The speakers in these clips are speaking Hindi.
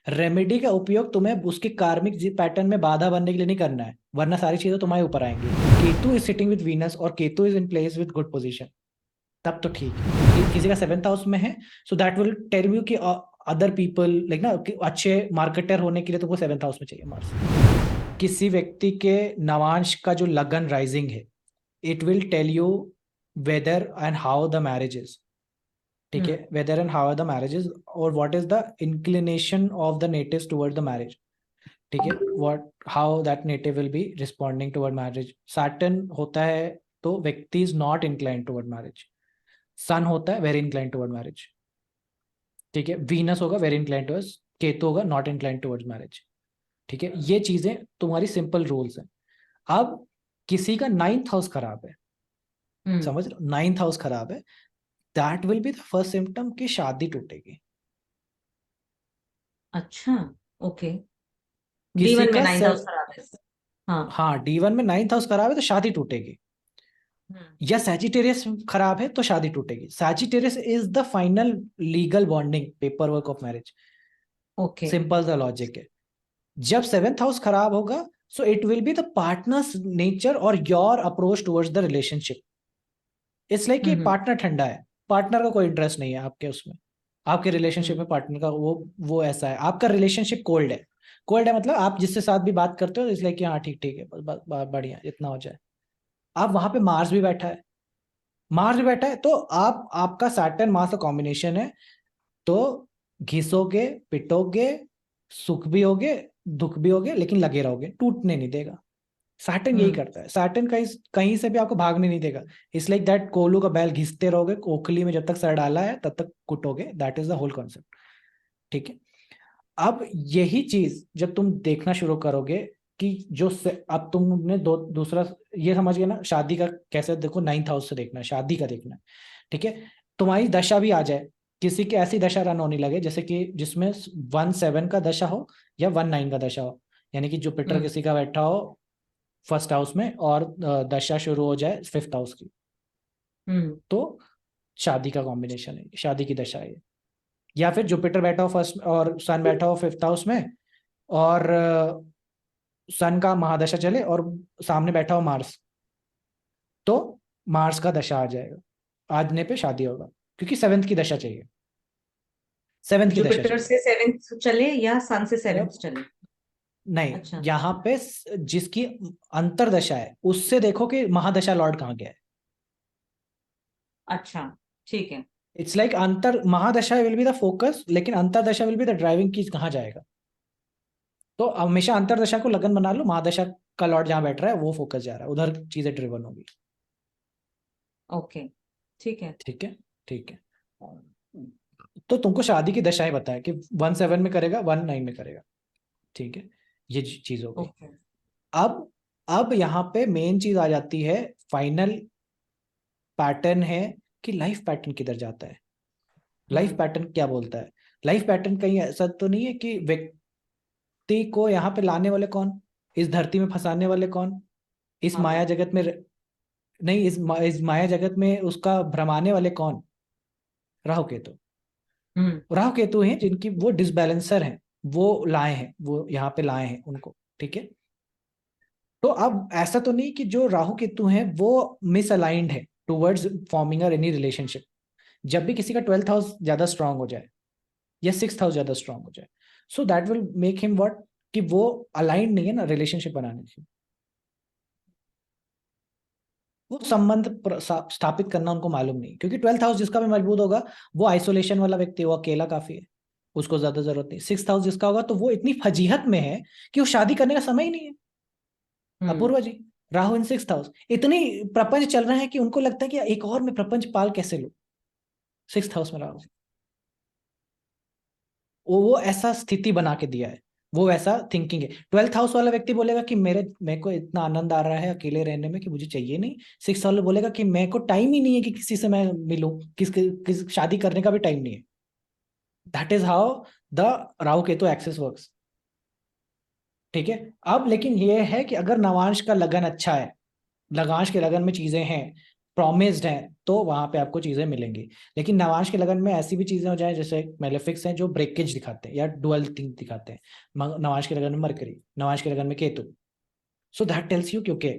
रेमेडी का उपयोग तुम्हें उसके कार्मिक पैटर्न में बाधा बनने के लिए नहीं करना है, वरना सारी चीजें तुम्हारे ऊपर आएंगी। Ketu is sitting with Venus और Ketu is in place with good position, तब तो ठीक है। किसी का 7th हाउस में है, so that will tell you कि अदर पीपल लाइक ना कि अच्छे मार्केटर होने के लिए तुमको 7th हाउस में चाहिए मार्स। किसी व्यक्ति के नवांश का जो लगन राइजिंग है, it will tell you whether and how the marriage is, ठीक है, whether and how the marriage is और what is the inclination of the natives toward the marriage, ठीक है, what how that native will be responding toward marriage. Saturn होता है तो व्यक्ति is not inclined toward marriage, sun होता है वेरी इंक्लाइंड टुवर्ड मैरिज, ठीक है, वीनस होगा वेरी इंक्लाइंड टुवर्ड्स, केतु होगा नॉट इंक्लाइंड टुवर्ड्स मैरिज, ठीक है। ये चीजें तुम्हारी सिंपल रूल्स हैं। अब किसी का 9th हाउस खराब है, समझ लो 9th हाउस खराब है, that will be the first symptom कि शादी टूटेगी। अच्छा, ओके। किसी D1 में का 9th हाउस खराब है। हाँ। हाँ, D1 में 9th हाउस खराब है तो शादी टूटेगी, हम्म। या सैजिटेरियस खराब है तो शादी टूटेगी। Sagittarius is the final legal bonding paperwork of marriage, okay. Simple सा लॉजिक है। जब 7th हाउस खराब होगा, so it will be the partners nature और your approach towards the relationship. इसलिए कि हम्म। पार्टनर ठंडा है, पार्टनर का कोई इंटरेस्ट नहीं है आपके उसमें, आपके रिलेशनशिप हम्म। में पार्टनर का वो ऐसा है। आपका रिलेशनशिप कोल्ड है, कोल्ड है मतलब आप जिससे साथ भी बात करते हो इसलिए कि हाँ ठीक ठीक है बढ़िया इतना हो जाए। आप वहां पे मार्स भी बैठा है, मार्स भी बैठा है तो आप आपका सैटर्न मार्स का कॉम्बिनेशन है, तो घिसोगे पिटोगे, सुख भी होगे दुख भी होगे, लेकिन लगे रहोगे, टूटने नहीं देगा। सैटर्न यही हम्म। करता है, सैटर्न कहीं कहीं से भी आपको भागने नहीं देगा। इट्स लाइक दैट कोलू का बैल घिसते रहोगे ओखली में, जब तक सर डाला है तब तक कुटोगे, that is the whole concept, ठीक है। अब यही चीज जब तुम देखना शुरू करोगे कि अब तुमने दूसरा ये समझ गए ना, शादी का कैसे देखो, 9th हाउस से देखना है, शादी का देखना है, ठीक है। तुम्हारी दशा भी आ जाए, किसी की ऐसी दशा रन होने लगे जैसे कि जिसमें 1/7 का दशा हो या 1/9 का दशा हो, यानी कि जुपिटर हम्म। किसी का बैठा हो 1st हाउस में और दशा शुरू हो जाए 5th हाउस की, हम्म। तो शादी का कॉम्बिनेशन है, शादी की दशा है। या फिर जुपिटर बैठा हो फर्स्ट और सन बैठा हो 5th हाउस में, और सन का महादशा चले और सामने बैठा हो मार्स, तो मार्स का दशा आ जाएगा, आजने पे शादी होगा, क्योंकि 7th की दशा चाहिए, 7th की दशा जुपिटर चाहिए। से 7th चले या सन से अब 7th चले? नहीं, अच्छा। यहाँ पे जिसकी अंतरदशा है उससे देखो कि महादशा लॉर्ड कहाँ गया है। अच्छा, ठीक है। इट्स लाइक अंतर महादशा विल बी द फोकस, लेकिन अंतरदशा विल बी द ड्राइविंग की कहाँ जाएगा। तो हमेशा अंतरदशा को लगन बना लो, महादशा का लॉर्ड जहाँ बैठ रहा है वो फोकस जा रहा है, उधर चीजें ड्रिवन होगी, ओके, ठीक है। ठीक है, ठीक है। तो तुमको शादी की दशाएं बताया कि 1/7 में करेगा 1/9 में करेगा, ठीक है, ये चीज हो गई। ओके। अब अब यहाँ पे मेन चीज आ जाती है, फाइनल पैटर्न है कि लाइफ पैटर्न किधर जाता है। लाइफ हम्म। पैटर्न क्या बोलता है? लाइफ पैटर्न कहीं ऐसा तो नहीं है कि व्यक्ति को यहाँ पे लाने वाले कौन, इस धरती में फंसाने वाले कौन, इस हाँ। माया जगत में नहीं, इस माया जगत में उसका भ्रमाने वाले कौन? राहु केतु। हम्म। राहु केतु हैं जिनकी वो डिसबैलेंसर हैं, वो लाए हैं, वो यहाँ पे लाए हैं उनको, ठीक है। तो अब ऐसा तो नहीं कि जो राहु केतु हैं वो मिसअलाइंड है टुवर्ड्स फॉर्मिंग एनी रिलेशनशिप। जब भी किसी का 12th हाउस ज्यादा स्ट्रांग हो जाए या 6th हाउस ज्यादा स्ट्रांग हो जाए, सो that will make him what, कि वो अलाइंड नहीं है ना रिलेशनशिप बनाने की, वो संबंध स्थापित करना उनको मालूम नहीं, क्योंकि 12th हाउस जिसका भी मजबूत होगा वो आइसोलेशन वाला व्यक्ति, वो अकेला काफी है, उसको ज्यादा जरूरत नहीं। 6th हाउस जिसका होगा तो वो इतनी फजीहत में है कि वो शादी करने का समय ही नहीं है। हम्म। अपूर्वा जी, राहु इन 6th हाउस, इतनी प्रपंच चल रहे हैं कि उनको लगता है कि एक और मैं प्रपंच पाल कैसे लूं, 6th हाउस में राहु, वो ऐसा स्थिति बना के दिया है, वो ऐसा थिंकिंग है। 12th हाउस वाला व्यक्ति बोलेगा कि मेरे को इतना आनंद आ रहा है अकेले रहने में कि मुझे चाहिए नहीं। 6th वाला बोलेगा कि मेरे को टाइम ही नहीं है कि किसी से मैं मिलूं, किस शादी करने का भी टाइम नहीं है। That is how the Rahu Ketu axis works, ठीक है। अब लेकिन ये है कि अगर नवांश का लगन अच्छा है, लगांश के लगन में चीजें हैं, प्रॉमिस्ड हैं तो वहां पे आपको चीजें मिलेंगी। लेकिन नवांश के लगन में ऐसी भी चीजें हो जाए जैसे मेलेफिक्स हैं जो ब्रेकेज दिखाते हैं या डुअल थिंग दिखाते हैं। नवांश के लगन में मरकरी, नवांश के लगन में Ketu. So that tells you क्योंकि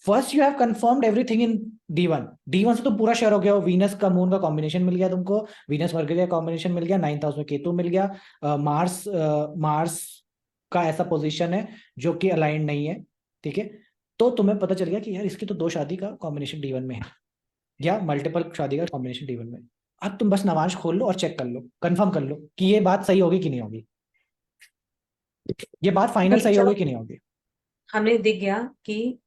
first you have confirmed everything in D one से तो पूरा शेयर हो गया हो। वीनस का मून का कॉम्बिनेशन मिल गया तुमको, वीनस मरकरी का कॉम्बिनेशन मिल गया, 9th हाउस में केतु मिल गया। मार्स का ऐसा पोजीशन है जो कि अलाइंड नहीं है, ठीक है। तो तुम्हें पता चल गया कि यार इसकी तो 2 शादी का कॉम्बिनेशन डी वन में है या मल्टीपल शादी का कॉम्बिनेशन डी वन में। अब तुम बस नवांश खोल लो और चेक कर लो, कंफर्म कर लो कि ये बात सही होगी कि नहीं होगी, ये बात फाइनल नहीं सही चलो, होगी कि नहीं होगी। हमें दिख गया कि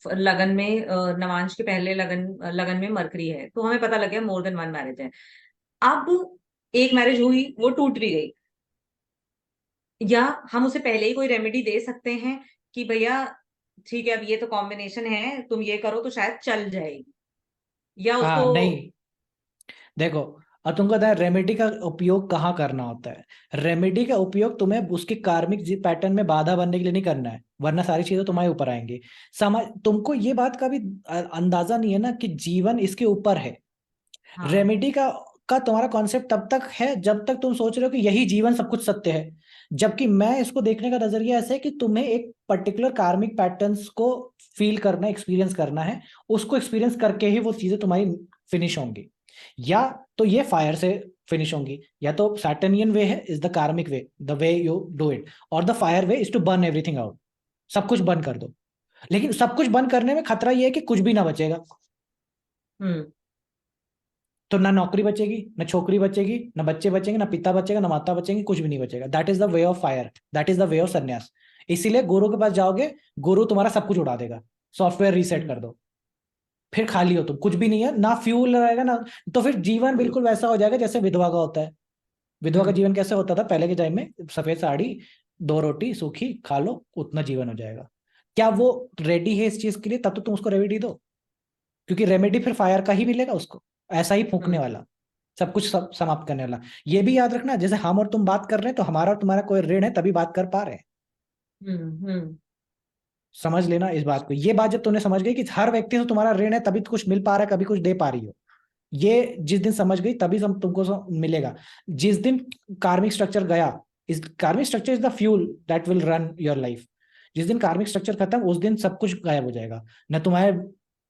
लगन में नवांश के पहले लगन लगन में मरकरी है, तो हमें पता लग गया मोर देन वन मैरिज है। अब एक मैरिज हुई, वो टूट भी गई, या हम उसे पहले ही कोई रेमेडी दे सकते हैं कि भैया ठीक है, अब ये तो कॉम्बिनेशन है, तुम ये करो तो शायद चल जाएगी, या उसको। हाँ नहीं, देखो, अब तुमको पता है रेमेडी का उपयोग कहाँ करना होता है। रेमेडी का उपयोग तुम्हें उसके कार्मिक पैटर्न में बाधा बनने के लिए नहीं करना है, वरना सारी चीजें तुम्हारे ऊपर आएंगी। समझ, तुमको ये बात का भी अंदाजा नहीं है ना कि जीवन इसके ऊपर है। हाँ। रेमेडी का तुम्हारा कॉन्सेप्ट तब तक है जब तक तुम सोच रहे हो कि यही जीवन सब कुछ सत्य है। जबकि मैं इसको देखने का नजरिया ऐसा है कि तुम्हें एक पर्टिकुलर कार्मिक पैटर्न्स को फील करना, एक्सपीरियंस करना है। उसको एक्सपीरियंस करके ही वो चीजें तुम्हारी फिनिश होंगी। या तो ये फायर से फिनिश होंगी, या तो सैटर्नियन वे है, is the karmic way, the way you do it. और the fire way is to burn everything out, सब कुछ बंद कर दो। लेकिन सब कुछ बंद करने में खतरा ये है कि कुछ भी ना बचेगा। हम्म। तो ना नौकरी बचेगी, ना छोकरी बचेगी, ना बच्चे बचेंगे, ना पिता बचेगा, ना माता बचेंगे, कुछ भी नहीं बचेगा। That is the way of fire, that is the way of संन्यास। इसीलिए गुरु के पास जाओगे, गुरु तुम्हारा सब कुछ उड़ा देगा। सॉफ्टवेयर रीसेट हम्म। कर दो, फिर खाली हो तुम, कुछ भी नहीं है, ना फ्यूल रहेगा ना। तो फिर जीवन बिल्कुल वैसा हो जाएगा जैसे विधवा का होता है। विधवा का हम्म। जीवन कैसे होता था पहले के टाइम में? सफेद साड़ी, 2 रोटी सूखी खा लो, उतना जीवन हो जाएगा। क्या वो रेडी है इस चीज के लिए? तब तो तुम उसको रेमेडी दो, क्योंकि रेमेडी फिर फायर का ही मिलेगा उसको, ऐसा ही फूकने हम्म। वाला, सब कुछ समाप्त करने वाला। ये भी याद रखना, जैसे हम और तुम बात कर रहे हैं तो हमारा और तुम्हारा कोई ऋण है तभी बात कर पा रहे हैं। हम्म। हम्म। समझ लेना इस बात को। ये बात जब तुमने समझ गई कि हर व्यक्ति से तुम्हारा ऋण है तभी तो कुछ मिल पा रहा है, कभी कुछ दे पा रही हो, ये जिस दिन समझ गई तभी तुमको मिलेगा। जिस दिन कार्मिक स्ट्रक्चर गया, इस कार्मिक structure is the fuel that will run your life. जिस दिन कार्मिक स्ट्रक्चर खत्म उस दिन सब कुछ गायब हो जाएगा। न तुम्हारे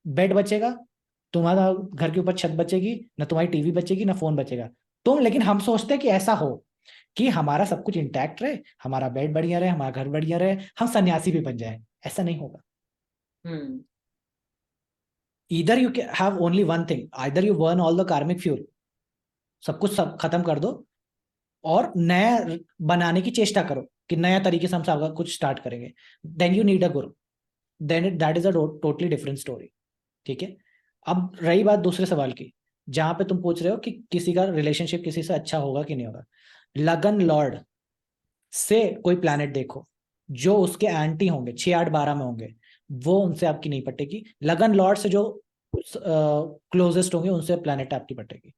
बेड बचेगा, तुम्हारा घर के ऊपर छत बचेगी, न तुम्हारी टीवी बचेगी, न फोन बचेगा। तुम, लेकिन हम सोचते हैं कि ऐसा हो कि हमारा सब कुछ इंटैक्ट रहे, हमारा बेड बढ़िया रहे, हमारा घर बढ़िया रहे, हम सन्यासी भी बन जाए। ऐसा नहीं होगा। हम्म। इधर you have only one thing, either you burn all the कार्मिक फ्यूल, सब कुछ सब खत्म कर दो और नया बनाने की चेष्टा करो कि नया तरीके से हम सब कुछ स्टार्ट करेंगे। Then you need a guru, then that is a totally different story, ठीक है। अब रही बात दूसरे सवाल की, जहां पे तुम पूछ रहे हो कि किसी का रिलेशनशिप किसी से अच्छा होगा कि नहीं होगा। लगन लॉर्ड से कोई प्लैनेट देखो जो उसके एंटी होंगे, 6 8 12 में होंगे, वो उनसे आपकी नहीं पटेगी। लगन लॉर्ड से जो क्लोजेस्ट होंगे उनसे प्लैनेट आपकी पटेगी।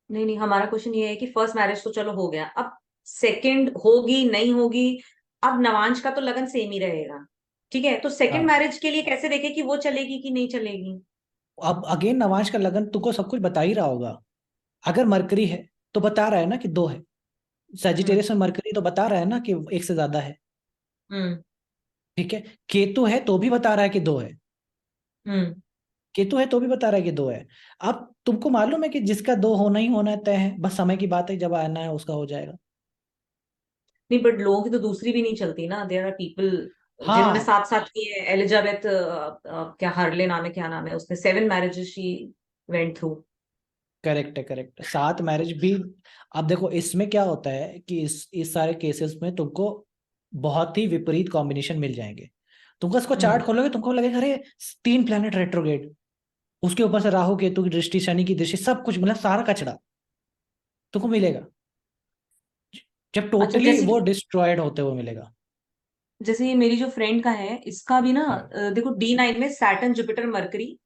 नहीं नहीं, हमारा क्वेश्चन ये है कि फर्स्ट मैरिज तो चलो हो गया, अब सेकंड होगी नहीं होगी। अब नवांश का तो लगन सेम ही रहेगा, ठीक है, तो सेकंड हाँ, मैरिज के लिए कैसे देखे कि वो चलेगी कि नहीं चलेगी। अब अगेन नवांश का लगन तुमको सब कुछ बता ही रहा होगा। अगर मरकरी है तो बता रहा है ना कि 2 है। हम्म। सेजिटेरियस में मरकरी तो बता रहा है ना कि एक से ज्यादा है, हम्म। ठीक है। केतु है तो भी बता रहा है कि 2 है। हम्म। केतु है तो भी बता रहा है कि 2 है। अब तुमको मालूम है कि जिसका 2 होना ही होना तय है, बस समय की बात है, जब आना है उसका हो जाएगा। नहीं, बट लोगों की तो दूसरी भी नहीं चलती ना, देयर आर पीपल जिन्होंने हाँ, साथ साथ किए। एलिजाबेथ क्या हर्ले नाम है, क्या नाम है, उसने 7 marriages she went through. Correct है, करेक्ट है, 7 मैरिज भी। अब देखो इसमें क्या होता है कि इस सारे केसेस में तुमको बहुत ही विपरीत कॉम्बिनेशन मिल जाएंगे। तुमको इसको हम्म। चार्ट खोलोगे तुमको लगेगा अरे 3 प्लैनेट रेट्रोगेट, उसके ऊपर से राहु केतु की दृष्टि, शनि की दृष्टि, सब कुछ मतलब सारा कचरा तुमको मिलेगा जब अच्छा, टोटली जैसे वो डिस्ट्रॉयड होते हुए मिलेगा। जैसे ये मेरी जो फ्रेंड का है, इसका भी ना हाँ, देखो D9 में सैटर्न जुपिटर मरकरी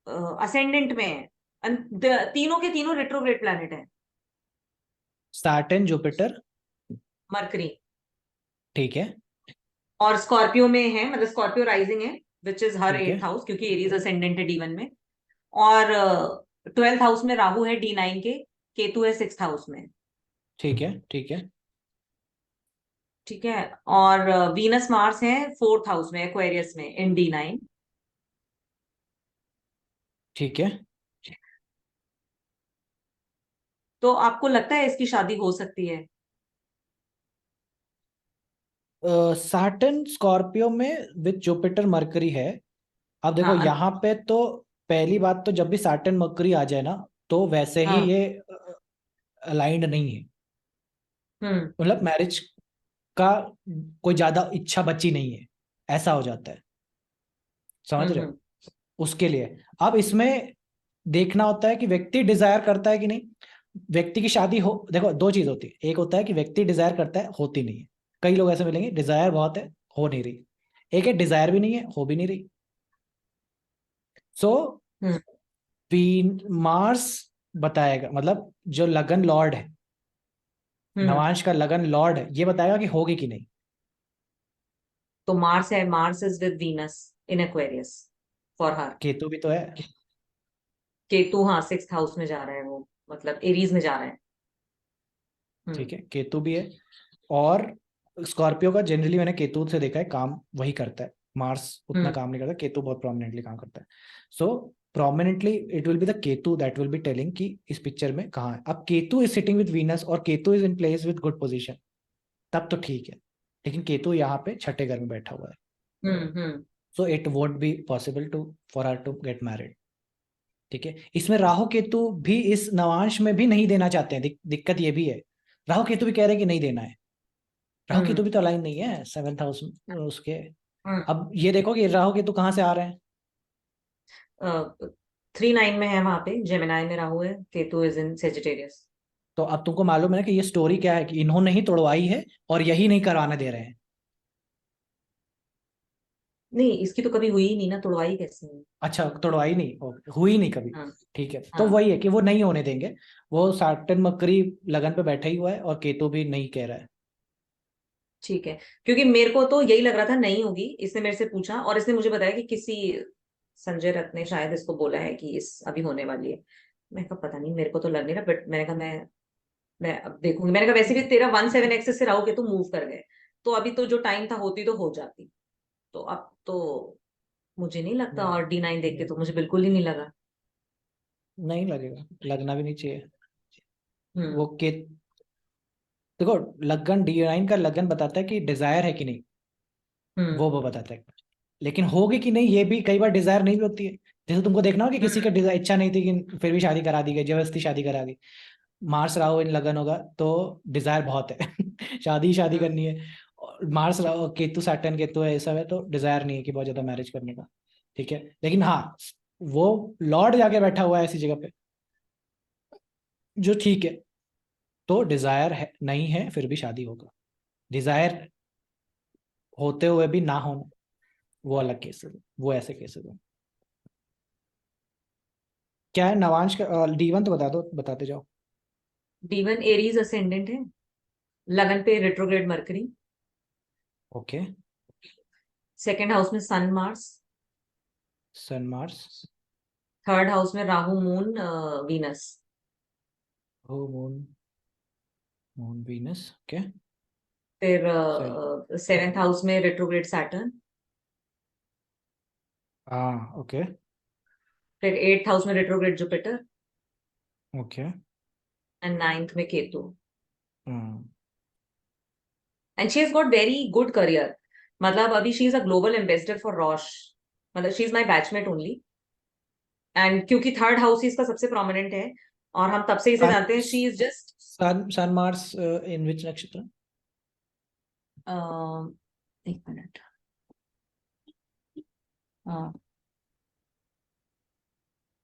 असेंडेंट में है, तीनों के तीनों रेट्रोग्रेड प्लैनेट है। सैटर्न जुपिटर, मरकरी ठीक है। और स्कॉर्पियो में है, मतलब स्कॉर्पियो राइजिंग है। विच इज हर ठीक है 8th हाउस, क्योंकि एरीज असेंडेंट है D1 में। और 12th हाउस में राहु है D9 के, केतु है 6th हाउस में। ठीक है ठीक है ठीक है। और वीनस मार्स है 4th हाउस में, एक्वेरियस में, इन D9। ठीक है। तो आपको लगता है इसकी शादी हो सकती है? सैटर्न स्कॉर्पियो में विद जुपिटर मरकरी है। अब देखो हाँ। यहाँ पे तो पहली बात तो जब भी सैटर्न मरकरी आ जाए ना, तो वैसे ही हाँ। ये अलाइंड नहीं है। हम्म। मतलब मैरिज का कोई ज्यादा इच्छा बची नहीं है, ऐसा हो जाता है। समझ रहे हम्म। हो? उसके लिए अब इसमें देखना होता है कि व्यक्ति डिजायर करता है कि नहीं। व्यक्ति की शादी हो, देखो दो चीज होती है। एक होता है कि व्यक्ति डिजायर करता है, होती नहीं है। कई लोग ऐसे मिलेंगे डिजायर बहुत है, हो नहीं रही। एक है डिजायर भी नहीं है, हो भी नहीं रही। सो हम्म। मार्स बताएगा, मतलब जो लगन लॉर्ड है, हम्म। नवांश का लगन लॉर्ड है, ये बताएगा कि होगी कि नहीं। तो मार्स है, Mars is with Venus in Aquarius for her. Ketu भी तो है। केतु, हाँ, 6th हाउस में जा रहा है वो, मतलब एरीज में जा रहा है। हम्म। ठीक है, केतु भी है। और स्कॉर्पियो का जनरली मैंने केतु से देखा है, काम वही करता है। मार्स उतना हम्म। काम नहीं करता, केतु बहुत प्रोमिनेंटली काम करता है। So prominently it will be the Ketu that will be telling कि इस पिक्चर में कहाँ है। अब Ketu is sitting with Venus और Ketu is in place with good position, तब तो ठीक है। लेकिन केतु यहाँ पे छठे घर में बैठा हुआ है, hmm. So it won't be possible to for her to get married. ठीक है, इसमें राहु केतु भी इस नवांश में भी नहीं देना चाहते हैं। दिक्कत ये भी है, राहु केतु भी कह रहे हैं कि नहीं देना है। राहु केतु हम्म। भी तो अलाइन नहीं है सेवेंथ हाउस उसके। हम्म। अब ये देखो कि राहु केतु कहाँ से आ रहे हैं। 3-9 में है, वहां पे जेमिनाई में राहु है, केतु इज इन सेजिटेरियस। तो अब तुमको मालूम है ना कि ये स्टोरी क्या है, कि इन्होंने ही तोड़वाई है और यही नहीं करवाने दे रहे हैं। नहीं, इसकी तो कभी हुई ही नहीं ना, तुड़वाई कैसे हुई? अच्छा, तोड़वाई नहीं, हुई नहीं कभी। हाँ। ठीक है, तो हाँ। वही है कि वो नहीं होने देंगे। वो सैटर्न मकरी लगन पे बैठा ही हुआ है और केतु भी नहीं कह रहा है। ठीक है। क्योंकि मेरे को तो यही लग रहा था नहीं होगी, इसने मेरे से पूछा और इसने मुझे बताया कि किसी संजय रत्न ने शायद इसको बोला है कि इस अभी होने वाली है। मैं कहा पता नहीं, मेरे को तो लग नहीं रहा, बट मैंने कहा मैं अब देखूंगी। मैंने कहा वैसे भी तेरा 1-7 एक्सेस से राहु के तो मूव कर गए, तो अभी तो जो टाइम था होती तो हो जाती। तो अब तो मुझे नहीं लगता, नहीं, और D9 देख के तो मुझे बिल्कुल ही नहीं लगा। नहीं लगेगा, लगना भी नहीं चाहिए। हम्म। वो के देखो, लगन D9 का लगन बताता है कि डिजायर है कि नहीं, हम्म। वो बताता है। लेकिन होगी कि नहीं ये भी कई बार डिजायर नहीं भी होती है। जैसे तुमको देखना हो कि किसी का हम्म। डिजायर इच्छा नहीं थी कि फिर भी शादी करा दी गई, जबरदस्ती शादी करा दी। मार्स राहु इन लगन होगा तो डिजायर बहुत है शादी ही शादी हम्म। करनी है। और मार्स राहु केतु सैटर्न केतु है, ये सब है, तो डिजायर नहीं है कि बहुत ज्यादा मैरिज करने का। ठीक है, लेकिन हाँ, वो लॉर्ड जाके बैठा हुआ है ऐसी जगह पे, जो ठीक है। तो डिजायर है नहीं है फिर भी शादी होगा। डिजायर होते हुए भी ना होना, वो अलग केसेस है, वो ऐसे केसेस है। क्या है नवांश का D1 तो बता दो, बताते जाओ। D1 एरीज असेंडेंट है, लगन पे retrograde Mercury. Okay. Second house में Sun Mars. Sun Mars. Third house में Rahu Moon Venus. Oh Moon, Moon Venus, okay. फिर सही। 7th हाउस में रेट्रोग्रेड सैटर्न। हाँ ओके। फिर 8th हाउस में retrograde Jupiter. Okay. And 9th में Ketu. Hmm. And she has got very good career. मतलब अभी she is a global ambassador for Roche. मतलब she is my batchmate only. And क्योंकि थर्ड हाउस ही इसका सबसे प्रोमिनेंट है, और हम तब से इसे सन जानते हैं, she is just. Sun Mars in which नक्षत्र? एक मिनट।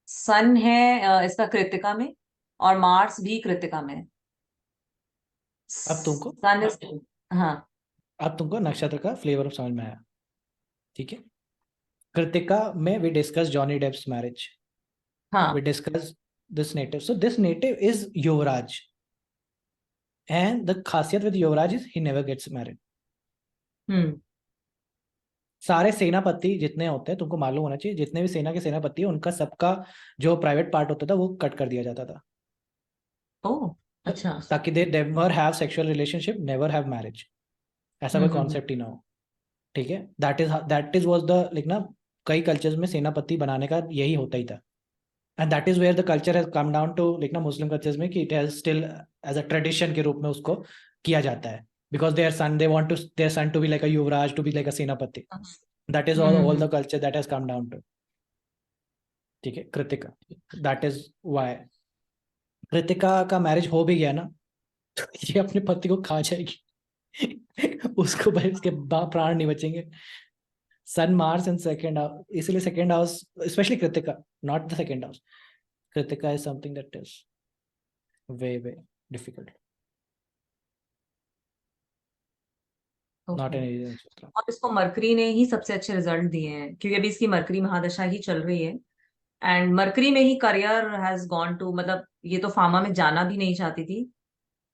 सन है इसका कृत्तिका में, और मार्स भी कृत्तिका में। अब तुमको सन इज, हाँ। अब तुमको नक्षत्र का फ्लेवर समझ में आया। ठीक है, कृतिका में we discuss Johnny Depp's marriage, we हाँ। Discuss this native. So this native is Yuvraj, and the खासियत with Yuvraj is he never gets married. Hmm. सारे सेनापति जितने होते हैं, तुमको मालूम होना चाहिए, जितने भी सेना के सेनापति है उनका सबका जो प्राइवेट पार्ट होता था वो कट कर दिया जाता था, ओह, अच्छा। ताकि they never have sexual relationship, never have marriage, ऐसा कोई हम्म। कॉन्सेप्ट ही ना हो। ठीक है, that is was the like ना, कई कल्चर्स में सेनापति बनाने का यही होता ही था। And that is where the culture has come down to like ना मुस्लिम कल्चर्स में, कि it has still as a tradition के रूप में उसको किया जाता है, because their son, they want to their son to be like a Yuvraj, to be like a senapati. That is all the hmm. Culture that has come down to. ठीक है, Krittika, that is why Krittika का मैरिज हो भी गया ना, तो ये अपने पति को खा जाएगी। उसको भाई उसके प्राण नहीं बचेंगे। सन मार्स इन सेकेंड हाउस, इसलिए second house, specially Kritika, not the second house, Kritika is something that is way way difficult, not okay. An easy नक्षत्र। और इसको मरकरी ने ही सबसे अच्छे रिजल्ट दिए हैं, क्योंकि अभी इसकी मरकरी महादशा ही चल रही है। एंड मरकरी में ही करियर हैज गॉन टू, मतलब ये तो फार्मा में जाना भी नहीं चाहती थी,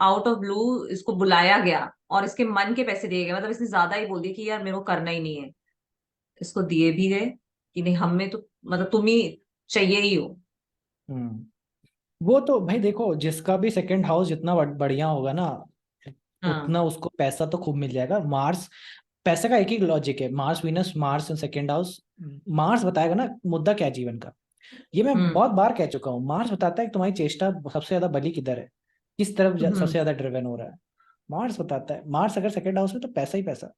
आउट ऑफ ब्लू इसको बुलाया गया और इसके मन के पैसे दिए गए, मतलब इसने ज्यादा ही बोल दिया कि यार मेरे को करना ही नहीं है। इसको दिए भी गए कि नहीं, हमें तो मतलब तुम ही चाहिए ही हो। हम्म, वो तो भाई देखो, जिसका भी सेकंड हाउस जितना बढ़िया होगा ना, हाँ। उतना उसको पैसा तो खूब मिल जाएगा। मार्स, पैसे का एक ही लॉजिक है, Mars Venus, Mars in second house. Mars बताएगा ना मुद्दा क्या है जीवन का। ये मैं हम्म। बहुत बार कह चुका हूँ, मार्स बताता है कि तुम्हारी चेष्टा सबसे ज्यादा बली किधर है, किस तरफ सबसे हम्म। ज्यादा ड्रिवन हो रहा है। मार्स बताता है, मार्स अगर सेकंड हाउस में तो पैसा ही पैसा,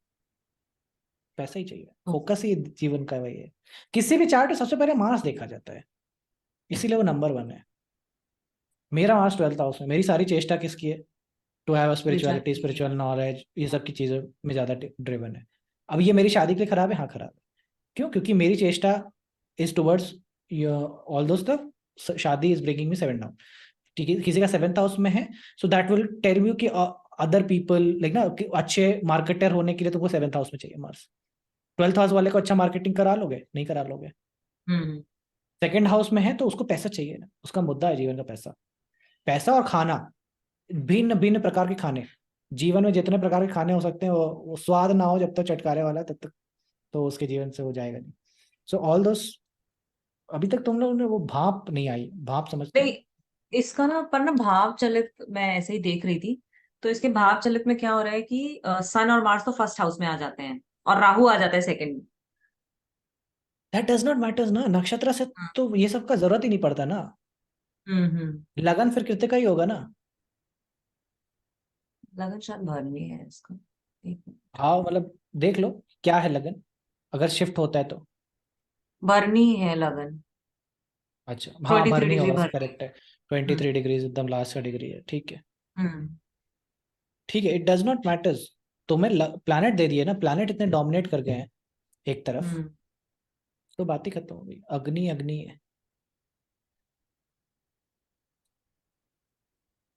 पैसा ही चाहिए, फोकस ही जीवन का वही है। किसी भी चार्ट में सबसे पहले मार्स देखा जाता है, इसीलिए वो नंबर वन है। मेरा मार्स 12th हाउस में, मेरी सारी चेष्टा किसकी है, to have spirituality, spirituality. Spiritual knowledge, ये सब की चीजों में ज्यादा ड्रिवन है। अब ये मेरी शादी के लिए खराब है, हाँ खराब है। क्यों? क्योंकि मेरी चेष्टा is towards all those stuff. शादी is bringing me seven down. ठीक है, किसी का सेवेंथ हाउस में है, so that will tell you कि अदर पीपल लाइक ना, कि अच्छे मार्केटर होने के लिए तुमको सेवेंथ हाउस में चाहिए मार्स। 12th हाउस वाले को अच्छा मार्केटिंग करा लोगे? नहीं करा लोगे। हम्म। सेकंड हाउस में है तो उसको पैसा चाहिए ना, उसका मुद्दा है जीवन का पैसा। पैसा और खाना, भिन्न भिन्न प्रकार के खाने, जीवन में जितने प्रकार के खाने हो सकते हैं, वो स्वाद ना हो जब तक चटकारे वाला तब तक, तो उसके जीवन से हो जाएगा नहीं। सो ऑल दोस, अभी तक तुम लोगों ने वो भाप नहीं आई, भाप समझते नहीं, हो? इसका ना पर ना भाव चलित मैं ऐसे ही देख रही थी। तो इसके भाव चलित में क्या हो रहा है कि सन और मार्स तो फर्स्ट हाउस में आ जाते हैं और राहु आ जाता है सेकंड में। दैट डज नॉट मैटर्स ना, नक्षत्र से तो ये सब का जरूरत ही नहीं पड़ता ना। हम्म। लगन फिर कृत्य का ही होगा ना। लगन शायद भरनी है इसका। एक मिनट। हाँ मतलब, देख लो क्या है लगन, अगर शिफ्ट होता है तो। भरनी है लगन। अच्छा हाँ, 23 भरनी डिग्री होगा, भरनी करेक्ट है। है। 23 डिग्रीज एकदम लास्ट का डिग्री है, ठीक है। हम्म। ठीक है, इट डज नॉट मैटर्स। तुम्हें प्लैनेट दे दिए ना, प्लैनेट इतने डोमिनेट कर गए हैं एक तरफ, हम्म। तो बात ही खत्म हो गई, अग्नि अग्नि है।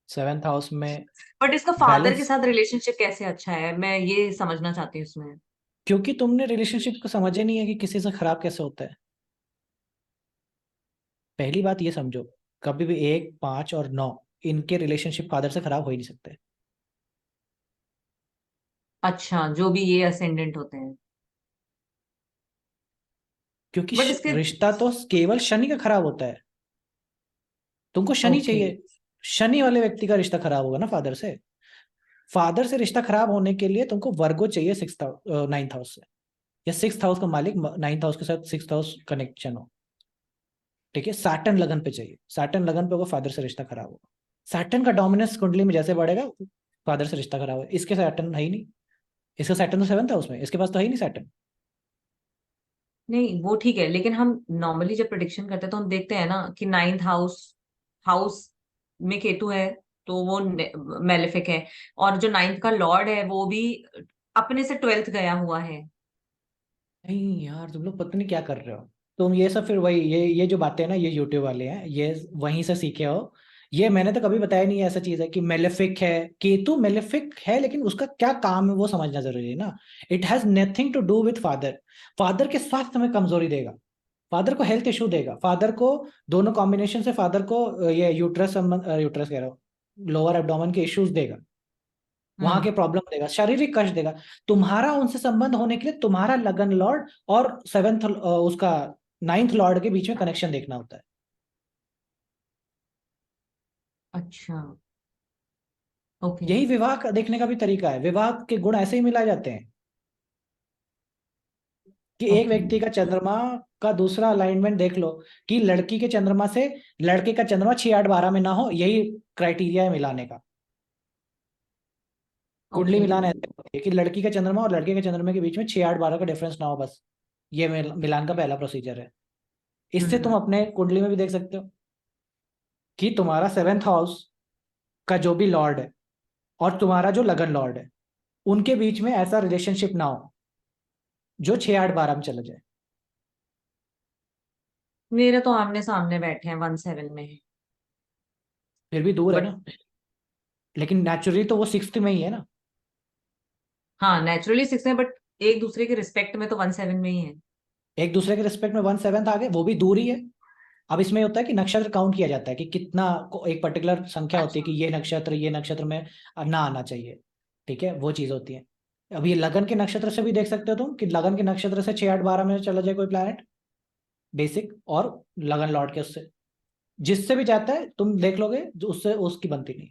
सेवेंथ हाउस में बट इसका फादर के बैलेंस, साथ रिलेशनशिप कैसे अच्छा है, मैं ये समझना चाहती हूँ इसमें। क्योंकि तुमने रिलेशनशिप को समझे नहीं है कि किसी से खराब कैसे होता है। पहली बात ये समझो, कभी भी 1, 5 और 9, इनके रिलेशनशिप फादर से खराब हो ही नहीं सकते। अच्छा, जो भी ये असेंडेंट होते हैं। क्योंकि बट इसके। रिश्ता तो केवल शनि का खराब होता है। तुमको शनि ओके। चाहिए, शनि वाले व्यक्ति का रिश्ता खराब होगा ना फादर से। फादर से रिश्ता खराब होने के लिए तुमको वर्गो चाहिए सिक्स, 9th हाउस से, या 6th हाउस का मालिक 9th हाउस के साथ 6th हाउस कनेक्शन हो। ठीक है, सैटर्न लगन पे चाहिए, सैटर्न लगन पे होगा फादर से रिश्ता खराब होगा। सैटर्न का डोमिनेंस कुंडली में जैसे बढ़ेगा, फादर से रिश्ता खराब है। इसके सैटर्न है ही नहीं, इसका सैटर्न तो 7th हाउस में, इसके पास तो है ही नहीं सैटर्न। नहीं, वो ठीक है, लेकिन हम नॉर्मली जब प्रिडिक्शन करते हैं तो हम देखते हैं ना कि नाइन्थ हाउस हाउस में केतु है, तो वो मेलेफिक है। और जो नाइन्थ का लॉर्ड है वो भी अपने से 12th गया हुआ है। नहीं यार, तुम लोग पता नहीं क्या कर रहे हो। तुम ये सब फिर वही, ये जो बातें हैं ना, ये यूट्यूब वाले हैं, ये वहीं से सीखे हो। ये मैंने तो कभी बताया नहीं है, ऐसा चीज है कि मेलेफिक है। केतु मेलेफिक है, लेकिन उसका क्या काम है वो समझना जरूरी है ना। It has nothing to do with father. Father के स्वास्थ्य में कमजोरी देगा, फादर को हेल्थ इशू देगा, फादर को दोनों कॉम्बिनेशन से फादर को ये यूट्रस संबंध, यूट्रस कह रहा हूँ, लोअर एब्डोमेन के इश्यूज देगा। वहां के हम्म। प्रॉब्लम देगा, शारीरिक कष्ट देगा। तुम्हारा उनसे संबंध होने के लिए तुम्हारा लगन लॉर्ड और सेवेंथ उसका नाइन्थ लॉर्ड के बीच में कनेक्शन देखना होता है। अच्छा। ओके। यही विवाह का देखने का भी तरीका है, विवाह के गुण ऐसे ही मिलाए जाते हैं कि एक ओके। व्यक्ति का चंद्रमा का दूसरा अलाइनमेंट देख लो, कि लड़की के चंद्रमा से लड़के का चंद्रमा 6 8 12 में ना हो, यही क्राइटेरिया है मिलाने का। कुंडली ओके। मिलान ऐसे होती है कि लड़की का चंद्रमा और लड़के के चंद्रमा के बीच में 6 8 12 का डिफरेंस ना हो, बस ये मिलान का पहला प्रोसीजर है। इससे तुम हम्म। अपने कुंडली में भी देख सकते हो कि तुम्हारा सेवेंथ हाउस का जो भी लॉर्ड है और तुम्हारा जो लगन लॉर्ड है, उनके बीच में ऐसा रिलेशनशिप ना हो जो 6 8 12 में चले जाए। मेरे तो आमने सामने बैठे हैं 1 7 में। फिर भी दूर है बट ना, लेकिन नेचुरली तो वो सिक्स्थ में ही है ना। हाँ, नेचुरली 6 है, बट एक दूसरे के रिस्पेक्ट में तो 1 7 में ही है। एक दूसरे के रिस्पेक्ट में 1 7 आ गए, वो भी दूर ही है। अब इसमें होता है कि नक्षत्र काउंट किया जाता है कि कितना एक पर्टिकुलर संख्या होती है कि अच्छा। ये नक्षत्र में ना आना चाहिए। ठीक है, वो चीज होती है। अब ये लगन के नक्षत्र से भी देख सकते हो तुम कि लगन के नक्षत्र से 6 8 12 में चला जाए कोई प्लैनेट, बेसिक, और लगन लौट के उससे जिससे भी जाता है तुम देख लोगे, जो उससे उसकी बनती नहीं।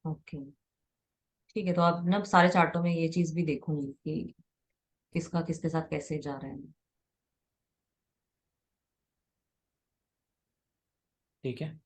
ओके। ठीक है, तो अब ना सारे चार्टों में ये चीज भी देखूंगी कि किसका किसके साथ कैसे जा रहा है। ठीक है।